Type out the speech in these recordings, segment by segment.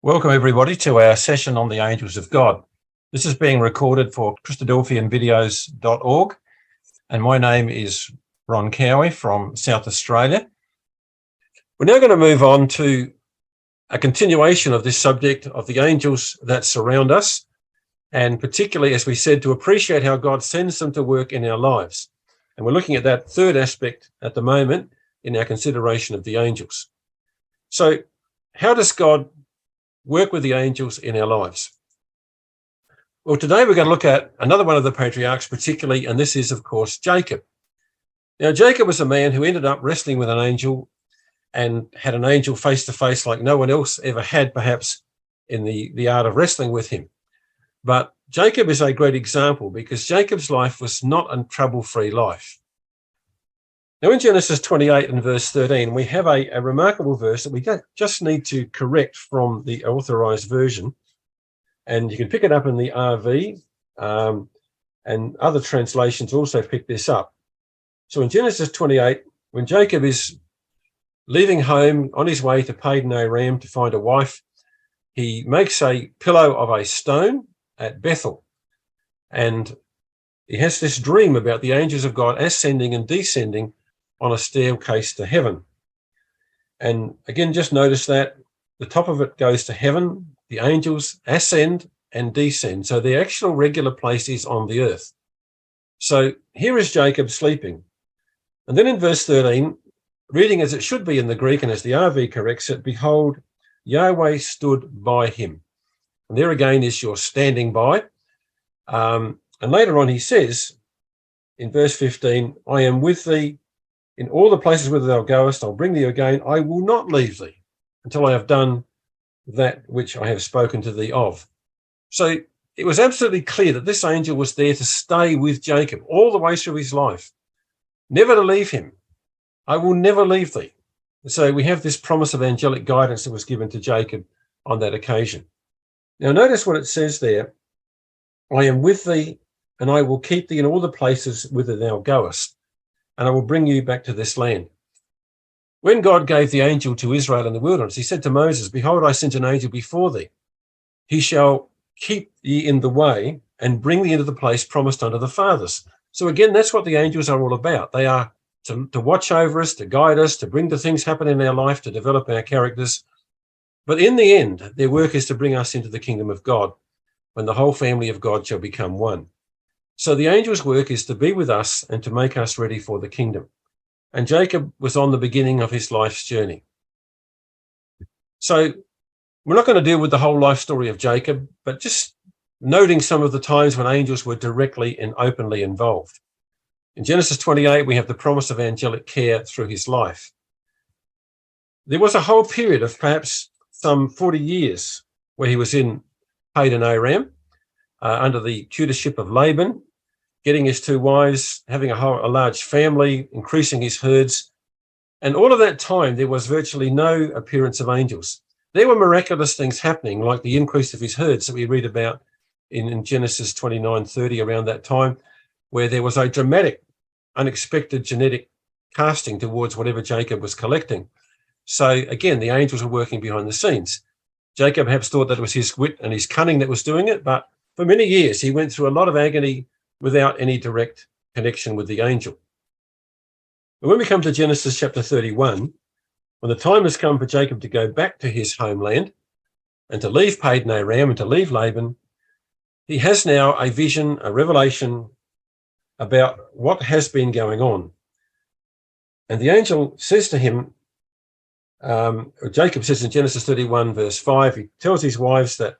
Welcome everybody to our session on the angels of God. This is being recorded for Christadelphian and my name is Ron Cowie from South Australia. We're now going to move on to a continuation of this subject of the angels that surround us, and particularly, as we said, to appreciate how God sends them to work in our lives. And we're looking at that third aspect at the moment in our consideration of the angels. So how does God work with the angels in our lives? Well, today we're going to look at another one of the patriarchs particularly, and this is, of course, Jacob. Now, Jacob was a man who ended up wrestling with an angel and had an angel face to face like no one else ever had, perhaps, in the art of wrestling with him. But Jacob is a great example because Jacob's life was not a trouble-free life. Now, in Genesis 28 and verse 13, we have a remarkable verse that we just need to correct from the authorized version. And you can pick it up in the RV, and other translations also pick this up. So in Genesis 28, when Jacob is leaving home on his way to Padan Aram to find a wife, he makes a pillow of a stone at Bethel. And he has this dream about the angels of God ascending and descending on a staircase to heaven. And again, just notice that the top of it goes to heaven, the angels ascend and descend. So their actual regular place is on the earth. So here is Jacob sleeping. And then in verse 13, reading as it should be in the Greek and as the RV corrects it, behold, Yahweh stood by him. And there again is your standing by. And later on he says in verse 15, I am with thee in all the places whither thou goest, I'll bring thee again. I will not leave thee until I have done that which I have spoken to thee of. So it was absolutely clear that this angel was there to stay with Jacob all the way through his life, never to leave him. I will never leave thee. So we have this promise of angelic guidance that was given to Jacob on that occasion. Now notice what it says there. I am with thee, and I will keep thee in all the places whither thou goest, and I will bring you back to this land. When God gave the angel to Israel in the wilderness, he said to Moses, behold, I sent an angel before thee. He shall keep thee in the way and bring thee into the place promised unto the fathers. So again, that's what the angels are all about. They are to watch over us, to guide us, to bring the things happen in our life, to develop our characters. But in the end, their work is to bring us into the kingdom of God, when the whole family of God shall become one. So the angel's work is to be with us and to make us ready for the kingdom. And Jacob was on the beginning of his life's journey. So we're not going to deal with the whole life story of Jacob, but just noting some of the times when angels were directly and openly involved. In Genesis 28, we have the promise of angelic care through his life. There was a whole period of perhaps some 40 years where he was in Padan Aram under the tutorship of Laban, getting his two wives, having a large family, increasing his herds. And all of that time, there was virtually no appearance of angels. There were miraculous things happening, like the increase of his herds that we read about in Genesis 29:30 around that time, where there was a dramatic, unexpected genetic casting towards whatever Jacob was collecting. So again, the angels were working behind the scenes. Jacob perhaps thought that it was his wit and his cunning that was doing it, but for many years, he went through a lot of agony without any direct connection with the angel. But when we come to Genesis chapter 31, when the time has come for Jacob to go back to his homeland and to leave Padan Aram and to leave Laban, he has now a vision, a revelation about what has been going on. And the angel says to him, Jacob says in Genesis 31 verse 5, he tells his wives that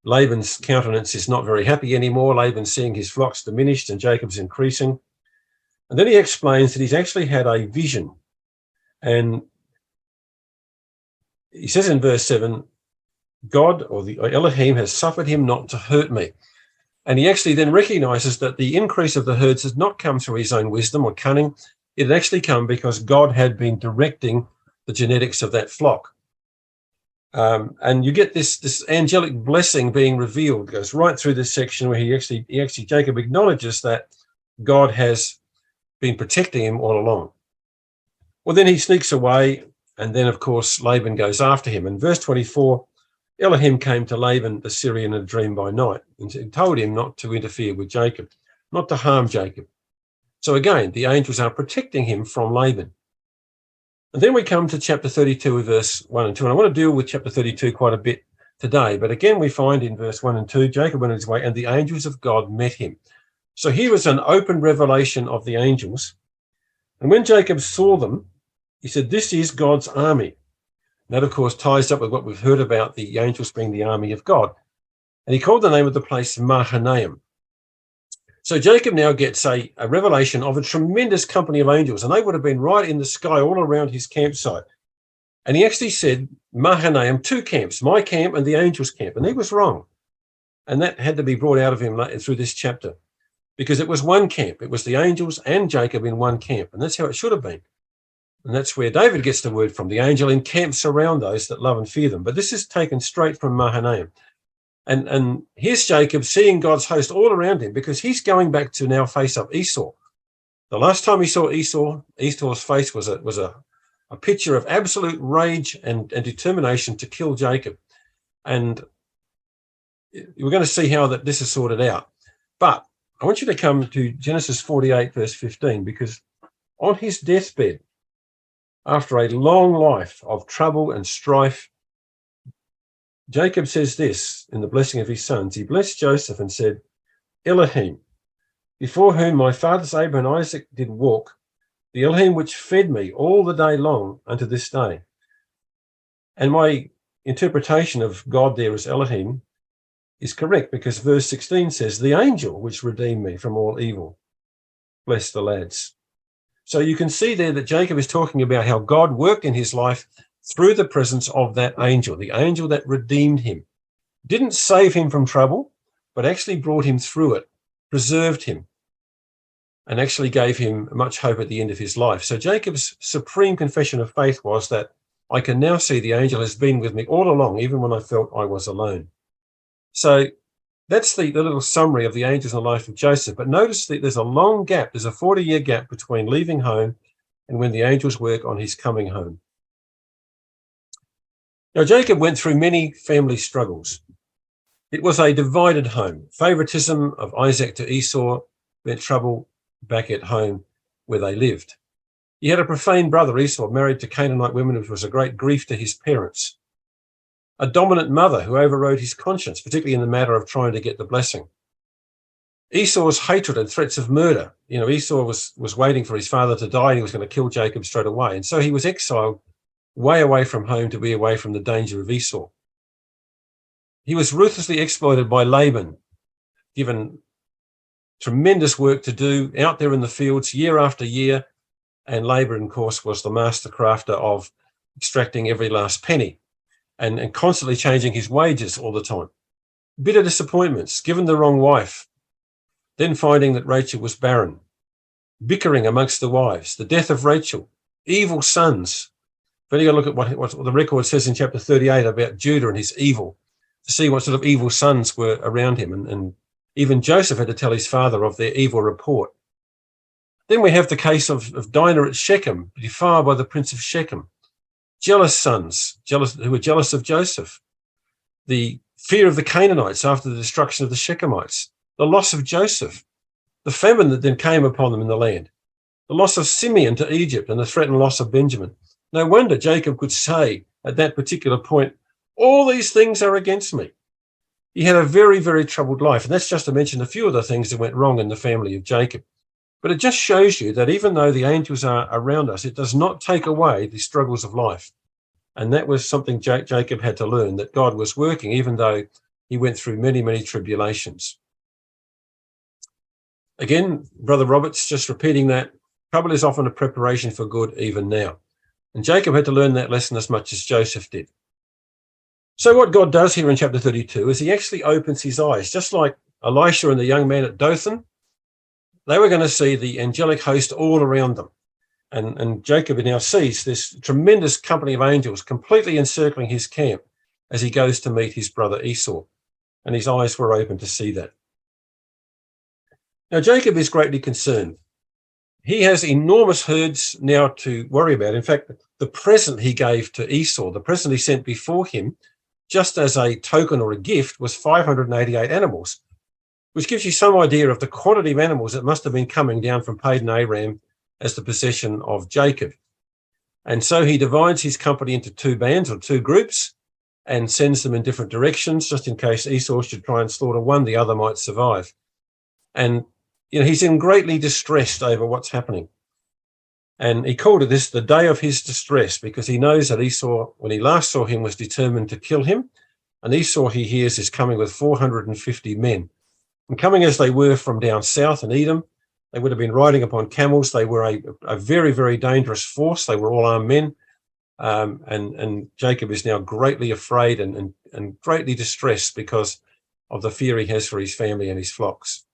Laban's countenance is not very happy anymore. Laban's seeing his flocks diminished and Jacob's increasing. And then he explains that he's actually had a vision. And he says in verse 7, God, or the Elohim, has suffered him not to hurt me. And he actually then recognizes that the increase of the herds has not come through his own wisdom or cunning. It had actually come because God had been directing the genetics of that flock. And you get this angelic blessing being revealed. It goes right through this section where he actually Jacob acknowledges that God has been protecting him all along. Well, then he sneaks away, and then of course Laban goes after him. In verse 24, Elohim came to Laban the Syrian in a dream by night and told him not to interfere with Jacob, not to harm Jacob. So again, the angels are protecting him from Laban. And then we come to chapter 32, verse 1 and 2. And I want to deal with chapter 32 quite a bit today. But again, we find in verse 1 and 2, Jacob went on his way and the angels of God met him. So here is an open revelation of the angels. And when Jacob saw them, he said, "This is God's army." That, of course, ties up with what we've heard about the angels being the army of God. And he called the name of the place Mahanaim. So Jacob now gets a revelation of a tremendous company of angels, and they would have been right in the sky all around his campsite. And he actually said, Mahanaim, two camps, my camp and the angels' camp. And he was wrong. And that had to be brought out of him through this chapter, because it was one camp. It was the angels and Jacob in one camp. And that's how it should have been. And that's where David gets the word from. The angel encamps around those that love and fear them. But this is taken straight from Mahanaim. And here's Jacob seeing God's host all around him, because he's going back to now face up Esau. The last time he saw Esau, Esau's face was a picture of absolute rage and determination to kill Jacob. And we're going to see how that this is sorted out. But I want you to come to Genesis 48, verse 15, because on his deathbed, after a long life of trouble and strife, Jacob says this in the blessing of his sons. He blessed Joseph and said, Elohim, before whom my fathers Abraham and Isaac did walk, the Elohim which fed me all the day long unto this day. And my interpretation of God there as Elohim is correct, because verse 16 says, the angel which redeemed me from all evil. Bless the lads. So you can see there that Jacob is talking about how God worked in his life through the presence of that angel, the angel that redeemed him. Didn't save him from trouble, but actually brought him through it, preserved him, and actually gave him much hope at the end of his life. So Jacob's supreme confession of faith was that I can now see the angel has been with me all along, even when I felt I was alone. So that's the little summary of the angels in the life of Joseph. But notice that there's a long gap. There's a 40-year gap between leaving home and when the angels work on his coming home. Now, Jacob went through many family struggles. It was a divided home. Favoritism of Isaac to Esau meant trouble back at home where they lived. He had a profane brother, Esau, married to Canaanite women, which was a great grief to his parents. A dominant mother who overrode his conscience, particularly in the matter of trying to get the blessing. Esau's hatred and threats of murder. You know, Esau was waiting for his father to die, and he was going to kill Jacob straight away. And so he was exiled way away from home to be away from the danger of Esau. He was ruthlessly exploited by Laban, given tremendous work to do out there in the fields year after year. And Laban, of course, was the master crafter of extracting every last penny and constantly changing his wages all the time. Bitter disappointments, given the wrong wife, then finding that Rachel was barren, bickering amongst the wives, the death of Rachel, evil sons. But you got to look at what the record says in chapter 38 about Judah and his evil, to see what sort of evil sons were around him. And even Joseph had to tell his father of their evil report. Then we have the case of Dinah at Shechem, defiled by the prince of Shechem. Jealous sons, who were jealous of Joseph. The fear of the Canaanites after the destruction of the Shechemites. The loss of Joseph. The famine that then came upon them in the land. The loss of Simeon to Egypt and the threatened loss of Benjamin. No wonder Jacob could say at that particular point, all these things are against me. He had a very, very troubled life. And that's just to mention a few of the things that went wrong in the family of Jacob. But it just shows you that even though the angels are around us, it does not take away the struggles of life. And that was something Jacob had to learn, that God was working, even though he went through many, many tribulations. Again, Brother Roberts, just repeating that, trouble is often a preparation for good even now. And Jacob had to learn that lesson as much as Joseph did. So what God does here in chapter 32 is he actually opens his eyes, just like Elisha and the young man at Dothan. They were going to see the angelic host all around them. And Jacob now sees this tremendous company of angels completely encircling his camp as he goes to meet his brother Esau. And his eyes were open to see that. Now, Jacob is greatly concerned. He has enormous herds now to worry about. In fact, the present he gave to Esau, the present he sent before him, just as a token or a gift, was 588 animals, which gives you some idea of the quantity of animals that must have been coming down from Padan Aram as the possession of Jacob. And so he divides his company into two bands or two groups and sends them in different directions, just in case Esau should try and slaughter one, the other might survive. And he's in greatly distressed over what's happening. And he called it this the day of his distress, because he knows that Esau, when he last saw him, was determined to kill him. And Esau, he hears, is coming with 450 men. And coming as they were from down south in Edom, they would have been riding upon camels. They were a very, very dangerous force. They were all armed men. And Jacob is now greatly afraid and greatly distressed because of the fear he has for his family and his flocks.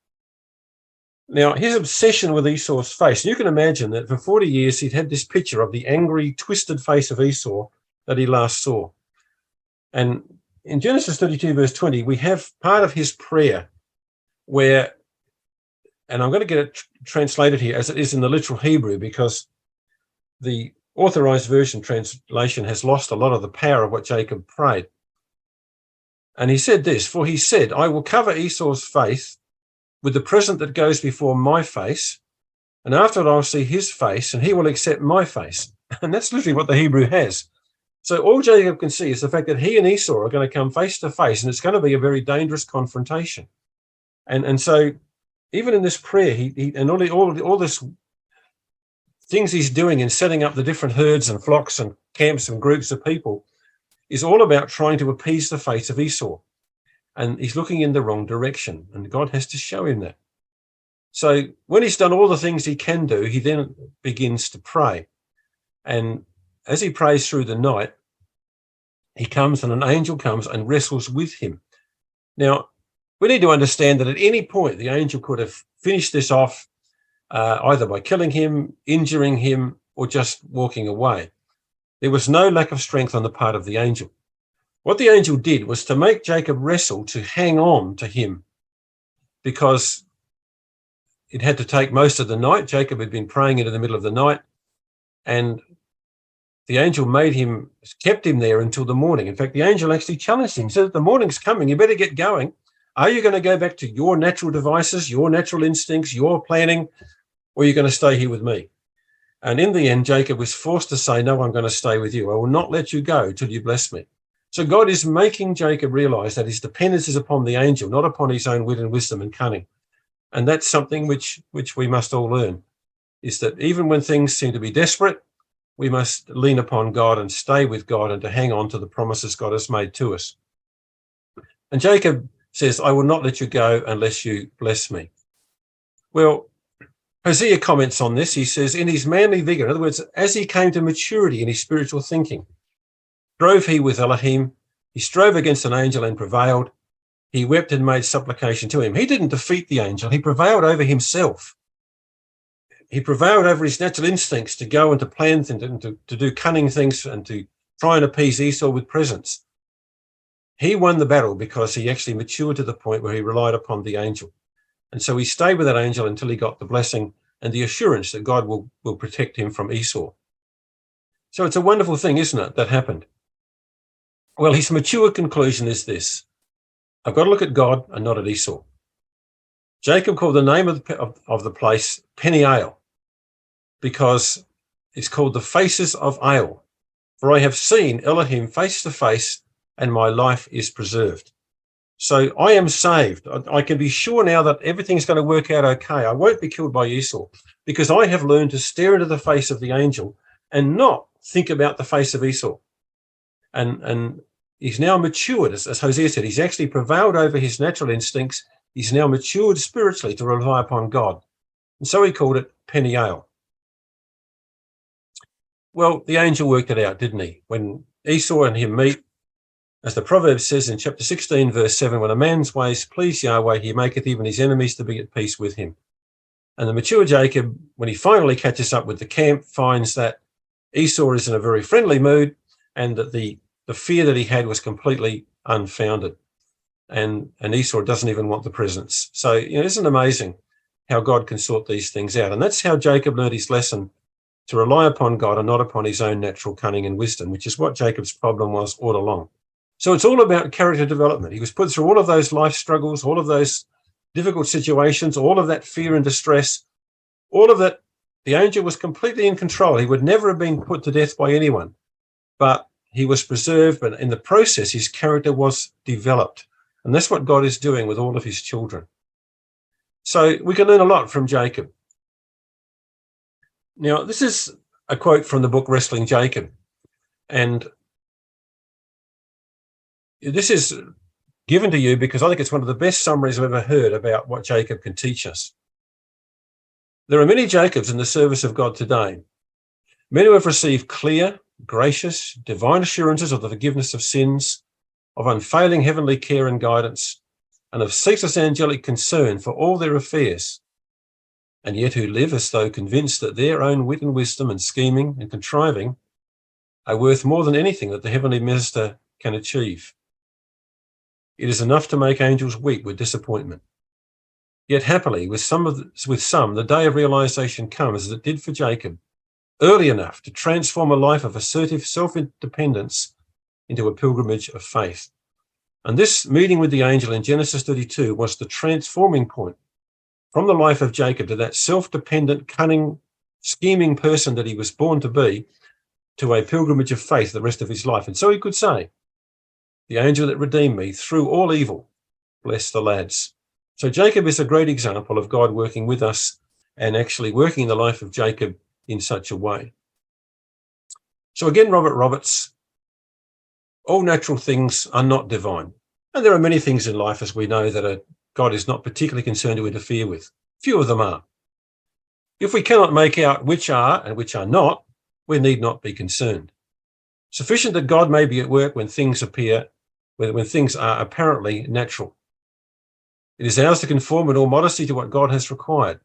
Now, his obsession with Esau's face, you can imagine that for 40 years he'd had this picture of the angry, twisted face of Esau that he last saw. And in Genesis 32, verse 20, we have part of his prayer where, and I'm going to get it translated here as it is in the literal Hebrew, because the Authorized Version translation has lost a lot of the power of what Jacob prayed. And he said this, for he said, I will cover Esau's face with the present that goes before my face, and after it I'll see his face, and he will accept my face. And that's literally what the Hebrew has. So all Jacob can see is the fact that he and Esau are going to come face to face, and it's going to be a very dangerous confrontation. And so even in this prayer, he and all this things he's doing in setting up the different herds and flocks and camps and groups of people is all about trying to appease the face of Esau. And he's looking in the wrong direction, and God has to show him that. So when he's done all the things he can do, he then begins to pray. And as he prays through the night, he comes and an angel comes and wrestles with him. Now, we need to understand that at any point, the angel could have finished this off either by killing him, injuring him, or just walking away. There was no lack of strength on the part of the angel. What the angel did was to make Jacob wrestle to hang on to him, because it had to take most of the night. Jacob had been praying into the middle of the night, and the angel kept him there until the morning. In fact, the angel actually challenged him, said, the morning's coming, you better get going. Are you going to go back to your natural devices, your natural instincts, your planning, or are you going to stay here with me? And in the end, Jacob was forced to say, no, I'm going to stay with you. I will not let you go till you bless me. So God is making Jacob realize that his dependence is upon the angel, not upon his own wit and wisdom and cunning. And that's something which we must all learn, is that even when things seem to be desperate, we must lean upon God and stay with God and to hang on to the promises God has made to us. And Jacob says, I will not let you go unless you bless me. Well, Hosea comments on this. He says, in his manly vigor, in other words, as he came to maturity in his spiritual thinking, strove he with Elohim, he strove against an angel and prevailed. He wept and made supplication to him. He didn't defeat the angel. He prevailed over himself. He prevailed over his natural instincts to go and to plan and to do cunning things and to try and appease Esau with presents. He won the battle because he actually matured to the point where he relied upon the angel. And so he stayed with that angel until he got the blessing and the assurance that God will protect him from Esau. So it's a wonderful thing, isn't it, that happened? Well, his mature conclusion is this. I've got to look at God and not at Esau. Jacob called the name of the place Peniel, because it's called the faces of Ale. For I have seen Elohim face to face, and my life is preserved. So I am saved. I can be sure now that everything's going to work out okay. I won't be killed by Esau, because I have learned to stare into the face of the angel and not think about the face of Esau. And he's now matured, as Hosea said. He's actually prevailed over his natural instincts. He's now matured spiritually to rely upon God. And so he called it Peniel. Well, the angel worked it out, didn't he? When Esau and him meet, as the proverb says in chapter 16, verse 7, when a man's ways please Yahweh, he maketh even his enemies to be at peace with him. And the mature Jacob, when he finally catches up with the camp, finds that Esau is in a very friendly mood and that the fear that he had was completely unfounded. And Esau doesn't even want the presents. So, isn't it amazing how God can sort these things out? And that's how Jacob learned his lesson, to rely upon God and not upon his own natural cunning and wisdom, which is what Jacob's problem was all along. So it's all about character development. He was put through all of those life struggles, all of those difficult situations, all of that fear and distress, all of that. The angel was completely in control. He would never have been put to death by anyone, but he was preserved. But in the process, his character was developed. And that's what God is doing with all of his children. So we can learn a lot from Jacob. Now, this is a quote from the book Wrestling Jacob. And this is given to you because I think it's one of the best summaries I've ever heard about what Jacob can teach us. There are many Jacobs in the service of God today. Many who have received clear, gracious, divine assurances of the forgiveness of sins, of unfailing heavenly care and guidance, and of ceaseless angelic concern for all their affairs, and yet who live as though convinced that their own wit and wisdom and scheming and contriving are worth more than anything that the heavenly minister can achieve. It is enough to make angels weep with disappointment. Yet happily, with some, the day of realization comes, as it did for Jacob, early enough to transform a life of assertive self-independence into a pilgrimage of faith. And this meeting with the angel in Genesis 32 was the transforming point from the life of Jacob to that self-dependent, cunning, scheming person that he was born to be, to a pilgrimage of faith the rest of his life. And so he could say, the angel that redeemed me through all evil, bless the lads. So Jacob is a great example of God working with us and actually working in the life of Jacob in such a way. So again, Robert Roberts, all natural things are not divine. And there are many things in life, as we know, that God is not particularly concerned to interfere with. Few of them are. If we cannot make out which are and which are not, we need not be concerned. Sufficient that God may be at work when things are apparently natural. It is ours to conform in all modesty to what God has required,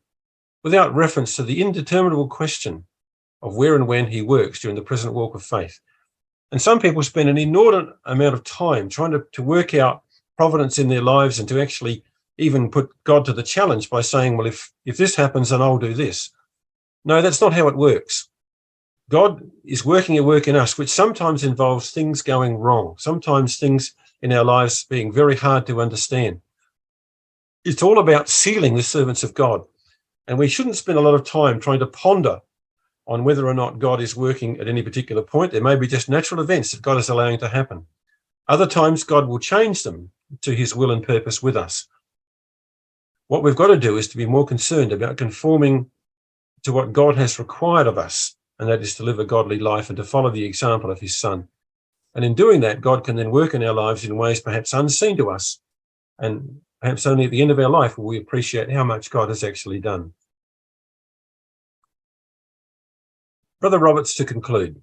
without reference to the indeterminable question of where and when he works during the present walk of faith. And some people spend an inordinate amount of time trying to work out providence in their lives and to actually even put God to the challenge by saying, well, if this happens, then I'll do this. No, that's not how it works. God is working a work in us, which sometimes involves things going wrong, sometimes things in our lives being very hard to understand. It's all about sealing the servants of God. And we shouldn't spend a lot of time trying to ponder on whether or not God is working at any particular point. There may be just natural events that God is allowing to happen. Other times, God will change them to his will and purpose with us. What we've got to do is to be more concerned about conforming to what God has required of us, and that is to live a godly life and to follow the example of his Son. And in doing that, God can then work in our lives in ways perhaps unseen to us, and perhaps only at the end of our life will we appreciate how much God has actually done. Brother Roberts, to conclude,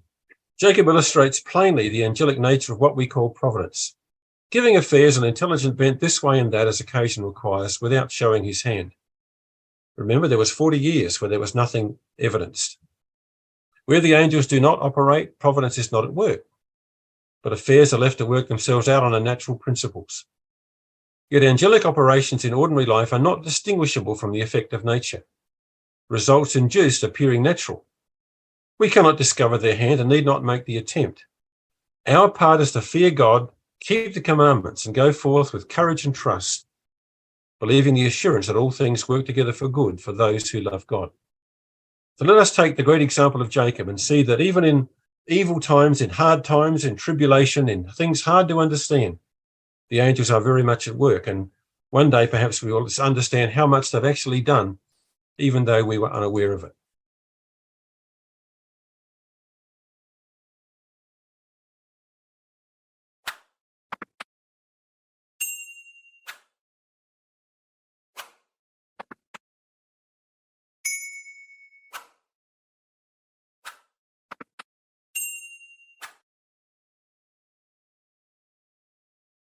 Jacob illustrates plainly the angelic nature of what we call providence, giving affairs an intelligent bent this way and that as occasion requires without showing his hand. Remember, there was 40 years where there was nothing evidenced. Where the angels do not operate, providence is not at work, but affairs are left to work themselves out on unnatural principles. Yet angelic operations in ordinary life are not distinguishable from the effect of nature. Results induced appearing natural. We cannot discover their hand and need not make the attempt. Our part is to fear God, keep the commandments, and go forth with courage and trust, believing the assurance that all things work together for good for those who love God. So let us take the great example of Jacob and see that even in evil times, in hard times, in tribulation, in things hard to understand, the angels are very much at work. And one day perhaps we will understand how much they've actually done, even though we were unaware of it.